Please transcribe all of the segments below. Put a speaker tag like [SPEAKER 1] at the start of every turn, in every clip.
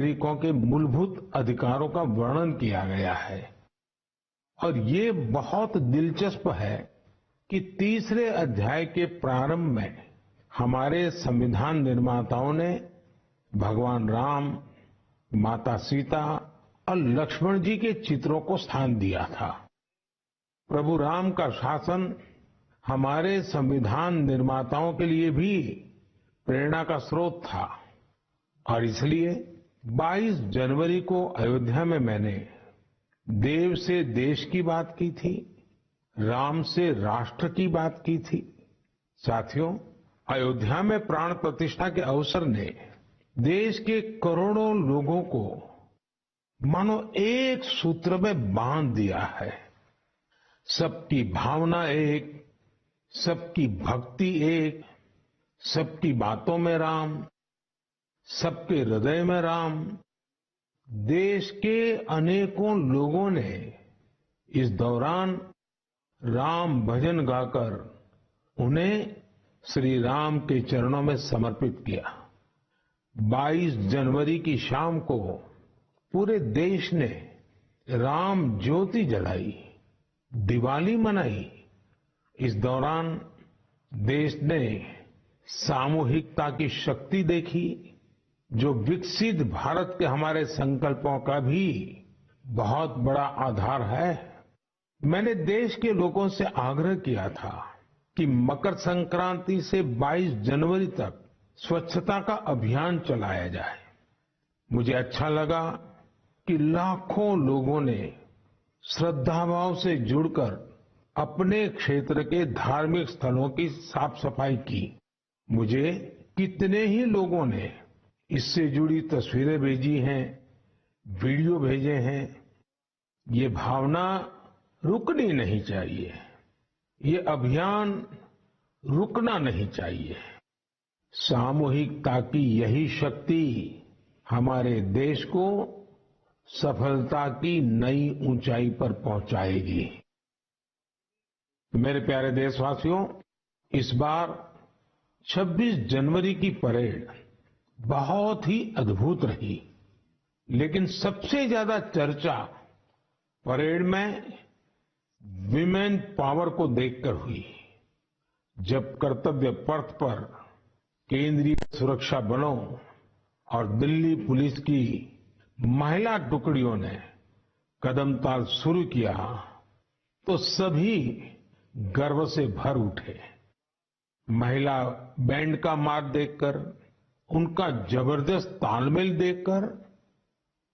[SPEAKER 1] नागरिकों के मूलभूत अधिकारों का वर्णन किया गया है। और ये बहुत दिलचस्प है कि तीसरे अध्याय के प्रारंभ में हमारे संविधान निर्माताओं ने भगवान राम, माता सीता और लक्ष्मण जी के चित्रों को स्थान दिया था। प्रभु राम का शासन हमारे संविधान निर्माताओं के लिए भी प्रेरणा का स्रोत था और इसलिए 22 जनवरी को अयोध्या में मैंने देव से देश की बात की थी, राम से राष्ट्र की बात की थी। साथियों, अयोध्या में प्राण प्रतिष्ठा के अवसर ने देश के करोड़ों लोगों को मानो एक सूत्र में बांध दिया है। सबकी भावना एक, सबकी भक्ति एक, सबकी बातों में राम, सबके हृदय में राम। देश के अनेकों लोगों ने इस दौरान राम भजन गाकर उन्हें श्री राम के चरणों में समर्पित किया। 22 जनवरी की शाम को पूरे देश ने राम ज्योति जलाई, दिवाली मनाई। इस दौरान देश ने सामूहिकता की शक्ति देखी, जो विकसित भारत के हमारे संकल्पों का भी बहुत बड़ा आधार है। मैंने देश के लोगों से आग्रह किया था कि मकर संक्रांति से 22 जनवरी तक स्वच्छता का अभियान चलाया जाए। मुझे अच्छा लगा कि लाखों लोगों ने श्रद्धाभाव से जुड़कर अपने क्षेत्र के धार्मिक स्थलों की साफ सफाई की। मुझे कितने ही लोगों ने इससे जुड़ी तस्वीरें भेजी हैं, वीडियो भेजे हैं। ये भावना रुकनी नहीं चाहिए, ये अभियान रुकना नहीं चाहिए। सामूहिकता की यही शक्ति हमारे देश को सफलता की नई ऊंचाई पर पहुंचाएगी। मेरे प्यारे देशवासियों, इस बार 26 जनवरी की परेड बहुत ही अद्भुत रही, लेकिन सबसे ज्यादा चर्चा परेड में विमेन पावर को देखकर हुई। जब कर्तव्य पथ पर केंद्रीय सुरक्षा बलों और दिल्ली पुलिस की महिला टुकड़ियों ने कदमताल शुरू किया तो सभी गर्व से भर उठे। महिला बैंड का मार्च देखकर, उनका जबरदस्त तालमेल देखकर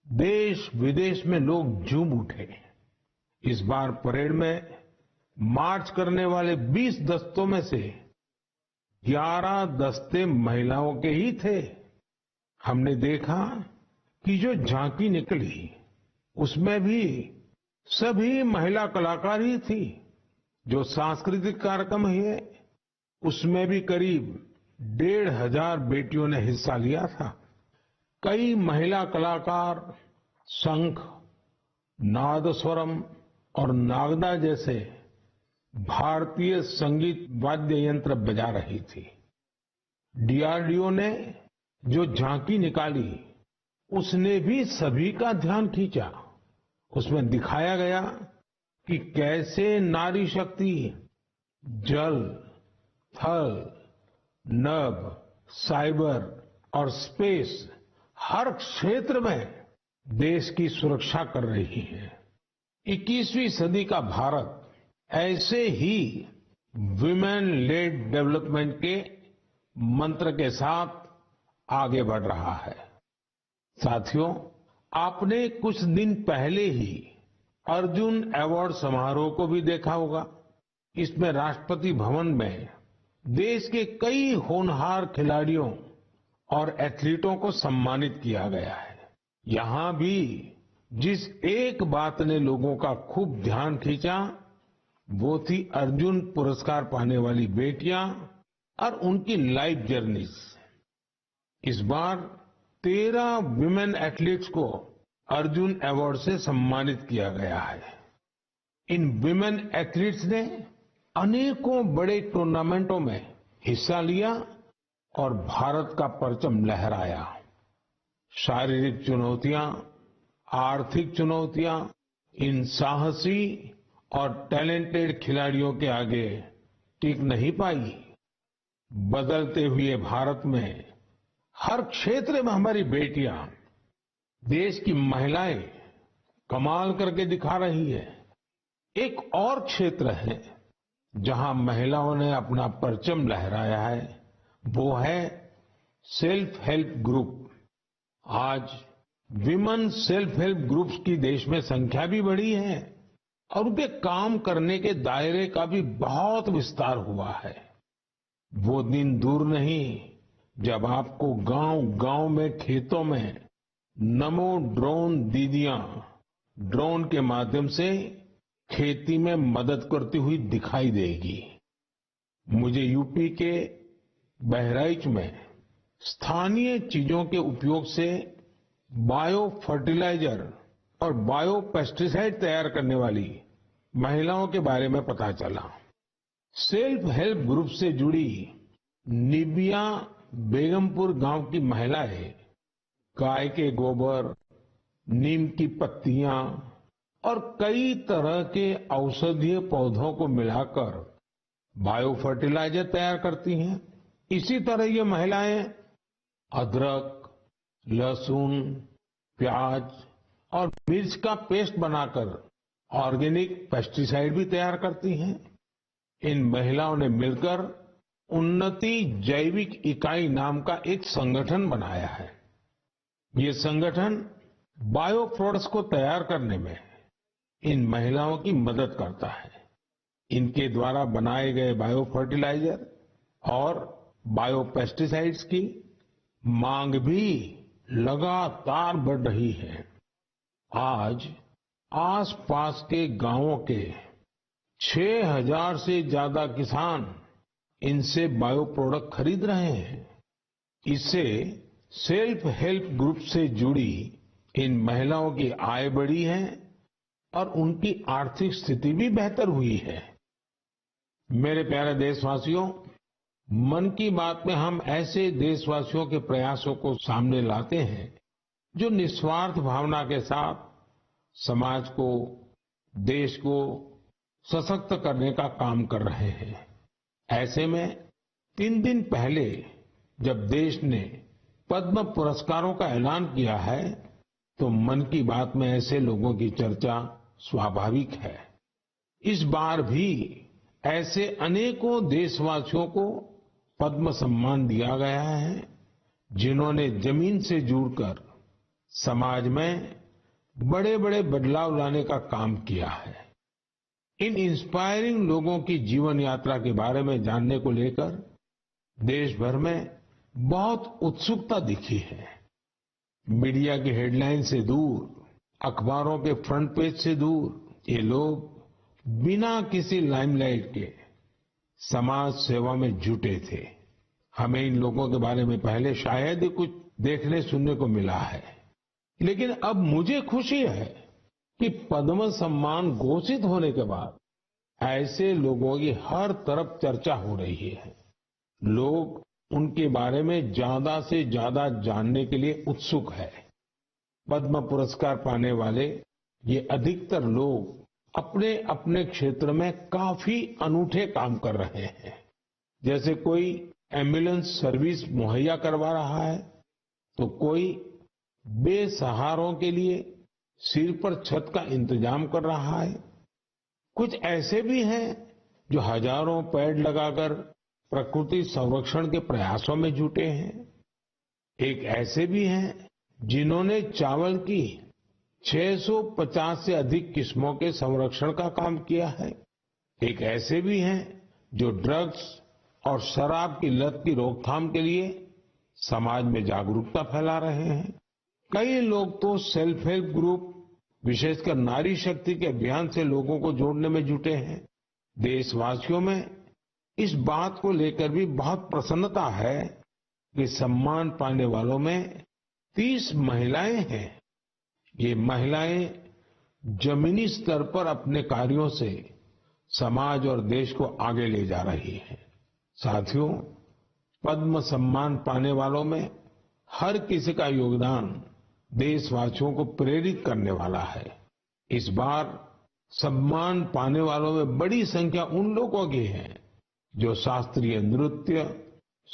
[SPEAKER 1] देश विदेश में लोग झूम उठे। इस बार परेड में मार्च करने वाले 20 दस्तों में से 11 दस्ते महिलाओं के ही थे। हमने देखा कि जो झांकी निकली उसमें भी सभी महिला कलाकार ही थी। जो सांस्कृतिक कार्यक्रम हुए उसमें भी करीब 1,500 बेटियों ने हिस्सा लिया था। कई महिला कलाकार शंख, नादस्वरम और नागदा जैसे भारतीय संगीत वाद्य यंत्र बजा रही थी। डीआरडीओ ने जो झांकी निकाली उसने भी सभी का ध्यान खींचा। उसमें दिखाया गया कि कैसे नारी शक्ति जल, थल, नभ, साइबर और स्पेस हर क्षेत्र में देश की सुरक्षा कर रही है। 21वीं सदी का भारत ऐसे ही विमेन लेड डेवलपमेंट के मंत्र के साथ आगे बढ़ रहा है। साथियों, आपने कुछ दिन पहले ही अर्जुन अवार्ड समारोह को भी देखा होगा। इसमें राष्ट्रपति भवन में देश के कई होनहार खिलाड़ियों और एथलीटों को सम्मानित किया गया है। यहां भी जिस एक बात ने लोगों का खूब ध्यान खींचा वो थी अर्जुन पुरस्कार पाने वाली बेटियां और उनकी लाइफ जर्नीज। इस बार 13 विमेन एथलीट्स को अर्जुन अवार्ड से सम्मानित किया गया है। इन विमेन एथलीट्स ने अनेकों बड़े टूर्नामेंटों में हिस्सा लिया और भारत का परचम लहराया। शारीरिक चुनौतियां, आर्थिक चुनौतियां इन साहसी और टैलेंटेड खिलाड़ियों के आगे टिक नहीं पाई। बदलते हुए भारत में हर क्षेत्र में हमारी बेटियां, देश की महिलाएं कमाल करके दिखा रही है। एक और क्षेत्र है जहां महिलाओं ने अपना परचम लहराया है, वो है सेल्फ हेल्प ग्रुप। आज विमेन सेल्फ हेल्प ग्रुप्स की देश में संख्या भी बढ़ी है और उनके काम करने के दायरे का भी बहुत विस्तार हुआ है। वो दिन दूर नहीं जब आपको गांव-गांव में, खेतों में नमो ड्रोन दीदियां ड्रोन के माध्यम से खेती में मदद करती हुई दिखाई देगी। मुझे यूपी के बहराइच में स्थानीय चीजों के उपयोग से बायो फर्टिलाइजर और बायो पेस्टिसाइड तैयार करने वाली महिलाओं के बारे में पता चला। सेल्फ हेल्प ग्रुप से जुड़ी निबिया बेगमपुर गांव की महिलाएं गाय के गोबर, नीम की पत्तियां और कई तरह के औषधीय पौधों को मिलाकर बायो फर्टिलाइजर तैयार करती हैं। इसी तरह ये महिलाएं अदरक, लहसुन, प्याज और मिर्च का पेस्ट बनाकर ऑर्गेनिक पेस्टिसाइड भी तैयार करती हैं। इन महिलाओं ने मिलकर उन्नति जैविक इकाई नाम का एक संगठन बनाया है। ये संगठन बायो प्रोडक्ट्स को तैयार करने में इन महिलाओं की मदद करता है। इनके द्वारा बनाए गए बायो फर्टिलाइजर और बायो पेस्टिसाइड्स की मांग भी लगातार बढ़ रही है। आज आसपास के गांवों के 6000 से ज्यादा किसान इनसे बायो प्रोडक्ट खरीद रहे हैं। इससे सेल्फ हेल्प ग्रुप से जुड़ी इन महिलाओं की आय बढ़ी है और उनकी आर्थिक स्थिति भी बेहतर हुई है। मेरे प्यारे देशवासियों, मन की बात में हम ऐसे देशवासियों के प्रयासों को सामने लाते हैं जो निस्वार्थ भावना के साथ समाज को, देश को सशक्त करने का काम कर रहे हैं। ऐसे में 3 दिन पहले जब देश ने पद्म पुरस्कारों का ऐलान किया है, तो मन की बात में ऐसे लोगों की चर्चा स्वाभाविक है। इस बार भी ऐसे अनेकों देशवासियों को पद्म सम्मान दिया गया है, जिन्होंने जमीन से जुड़कर समाज में बड़े-बड़े बदलाव लाने का काम किया है। इन इंस्पायरिंग लोगों की जीवन यात्रा के बारे में जानने को लेकर देश भर में बहुत उत्सुकता दिखी है। मीडिया की हेडलाइन से दूर, अखबारों के फ्रंट पेज से दूर ये लोग बिना किसी लाइमलाइट के समाज सेवा में जुटे थे। हमें इन लोगों के बारे में पहले शायद ही कुछ देखने सुनने को मिला है, लेकिन अब मुझे खुशी है कि पद्म सम्मान घोषित होने के बाद ऐसे लोगों की हर तरफ चर्चा हो रही है। लोग उनके बारे में ज्यादा से ज्यादा जानने के लिए उत्सुक है। पद्म पुरस्कार पाने वाले ये अधिकतर लोग अपने अपने क्षेत्र में काफी अनूठे काम कर रहे हैं। जैसे कोई एम्बुलेंस सर्विस मुहैया करवा रहा है, तो कोई बेसहारों के लिए सिर पर छत का इंतजाम कर रहा है। कुछ ऐसे भी हैं जो हजारों पेड़ लगाकर प्रकृति संरक्षण के प्रयासों में जुटे हैं। एक ऐसे भी हैं जिन्होंने चावल की 650 से अधिक किस्मों के संरक्षण का काम किया है। एक ऐसे भी हैं जो ड्रग्स और शराब की लत की रोकथाम के लिए समाज में जागरूकता फैला रहे हैं। कई लोग तो सेल्फ हेल्प ग्रुप, विशेषकर नारी शक्ति के अभियान से लोगों को जोड़ने में जुटे हैं। देशवासियों में इस बात को लेकर भी बहुत प्रसन्नता है कि सम्मान पाने वालों में 30 महिलाएं हैं। ये महिलाएं जमीनी स्तर पर अपने कार्यों से समाज और देश को आगे ले जा रही हैं। साथियों, पद्म सम्मान पाने वालों में हर किसी का योगदान देशवासियों को प्रेरित करने वाला है। इस बार सम्मान पाने वालों में बड़ी संख्या उन लोगों की है जो शास्त्रीय नृत्य,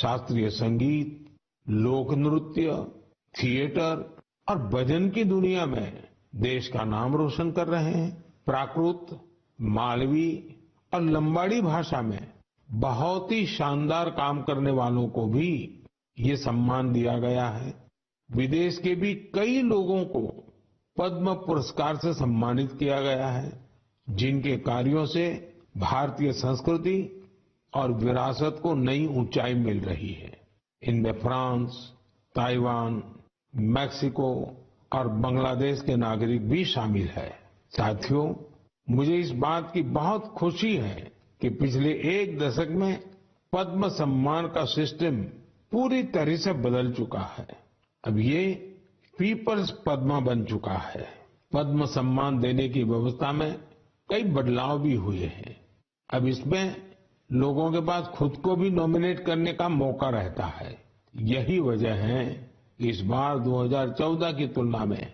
[SPEAKER 1] शास्त्रीय संगीत, लोक नृत्य, थिएटर और भजन की दुनिया में देश का नाम रोशन कर रहे हैं। प्राकृत, मालवी और लंबाड़ी भाषा में बहुत ही शानदार काम करने वालों को भी ये सम्मान दिया गया है। विदेश के भी कई लोगों को पद्म पुरस्कार से सम्मानित किया गया है, जिनके कार्यों से भारतीय संस्कृति और विरासत को नई ऊंचाई मिल रही है। इनमें फ्रांस, ताइवान, मैक्सिको और बांग्लादेश के नागरिक भी शामिल है। साथियों, मुझे इस बात की बहुत खुशी है कि पिछले एक दशक में पद्म सम्मान का सिस्टम पूरी तरह से बदल चुका है। अब ये पीपल्स पद्मा बन चुका है। पद्म सम्मान देने की व्यवस्था में कई बदलाव भी हुए हैं। अब इसमें लोगों के पास खुद को भी नॉमिनेट करने का मौका रहता है। यही वजह है कि इस बार 2014 की तुलना में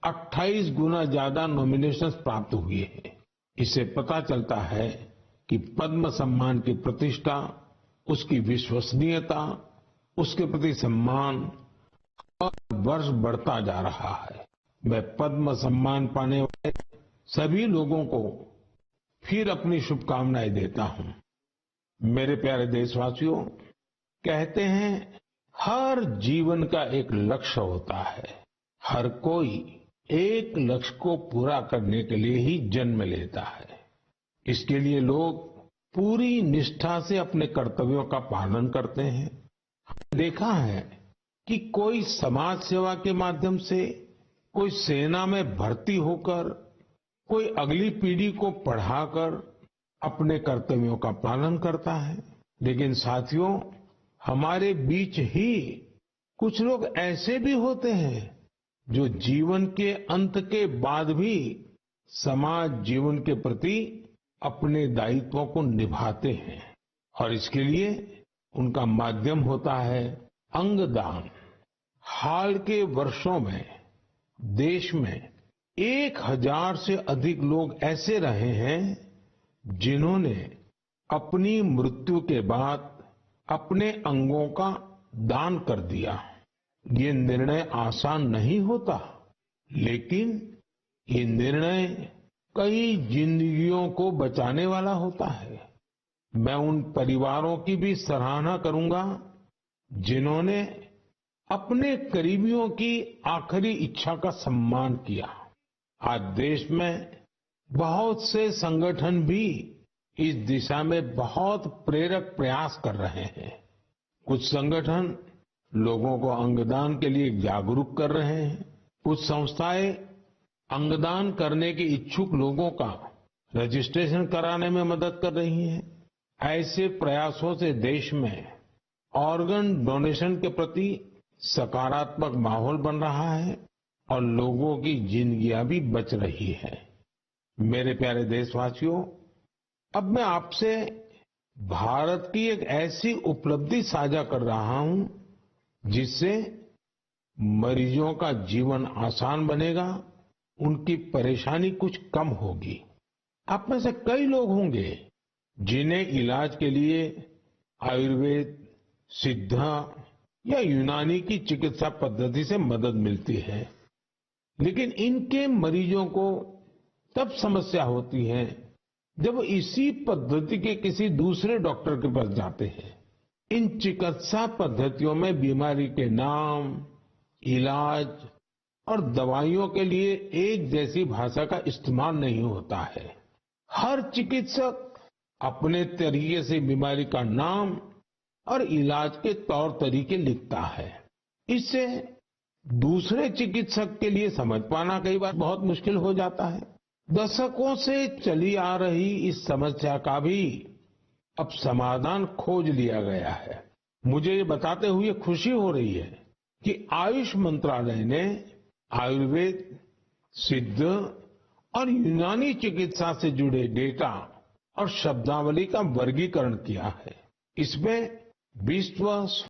[SPEAKER 1] 28 गुना ज्यादा नॉमिनेशंस प्राप्त हुए हैं। इससे पता चलता है कि पद्म सम्मान की प्रतिष्ठा, उसकी विश्वसनीयता, उसके प्रति सम्मान हर वर्ष बढ़ता जा रहा है। मैं पद्म सम्मान पाने वाले सभी लोगों को फिर अपनी शुभकामनाएं देता हूं। मेरे प्यारे देशवासियों, कहते हैं हर जीवन का एक लक्ष्य होता है। हर कोई एक लक्ष्य को पूरा करने के लिए ही जन्म लेता है। इसके लिए लोग पूरी निष्ठा से अपने कर्तव्यों का पालन करते हैं। देखा है कि कोई समाज सेवा के माध्यम से, कोई सेना में भर्ती होकर, कोई अगली पीढ़ी को पढ़ाकर अपने कर्तव्यों का पालन करता है। लेकिन साथियों, हमारे बीच ही कुछ लोग ऐसे भी होते हैं जो जीवन के अंत के बाद भी समाज जीवन के प्रति अपने दायित्वों को निभाते हैं और इसके लिए उनका माध्यम होता है अंगदान। हाल के वर्षों में देश में 1000 से अधिक लोग ऐसे रहे हैं जिन्होंने अपनी मृत्यु के बाद अपने अंगों का दान कर दिया। ये निर्णय आसान नहीं होता, लेकिन ये निर्णय कई जिंदगियों को बचाने वाला होता है। मैं उन परिवारों की भी सराहना करूंगा जिन्होंने अपने करीबियों की आखिरी इच्छा का सम्मान किया। आज देश में बहुत से संगठन भी इस दिशा में बहुत प्रेरक प्रयास कर रहे हैं। कुछ संगठन लोगों को अंगदान के लिए जागरूक कर रहे हैं। कुछ संस्थाएं अंगदान करने के इच्छुक लोगों का रजिस्ट्रेशन कराने में मदद कर रही हैं। ऐसे प्रयासों से देश में ऑर्गन डोनेशन के प्रति सकारात्मक माहौल बन रहा है और लोगों की जिंदगियां भी बच रही है। मेरे प्यारे देशवासियों, अब मैं आपसे भारत की एक ऐसी उपलब्धि साझा कर रहा हूं जिससे मरीजों का जीवन आसान बनेगा, उनकी परेशानी कुछ कम होगी। आप में से कई लोग होंगे जिन्हें इलाज के लिए आयुर्वेद, सिद्धा या यूनानी की चिकित्सा पद्धति से मदद मिलती है, लेकिन इनके मरीजों को तब समस्या होती है जब वो इसी पद्धति के किसी दूसरे डॉक्टर के पास जाते हैं। इन चिकित्सा पद्धतियों में बीमारी के नाम, इलाज और दवाइयों के लिए एक जैसी भाषा का इस्तेमाल नहीं होता है। हर चिकित्सक अपने तरीके से बीमारी का नाम और इलाज के तौर तरीके लिखता है। इससे दूसरे चिकित्सक के लिए समझ पाना कई बार बहुत मुश्किल हो जाता है। दशकों से चली आ रही इस समस्या का भी अब समाधान खोज लिया गया है। मुझे ये बताते हुए खुशी हो रही है कि आयुष मंत्रालय ने आयुर्वेद, सिद्ध और यूनानी चिकित्सा से जुड़े डेटा और शब्दावली का वर्गीकरण किया है। इसमें विश्व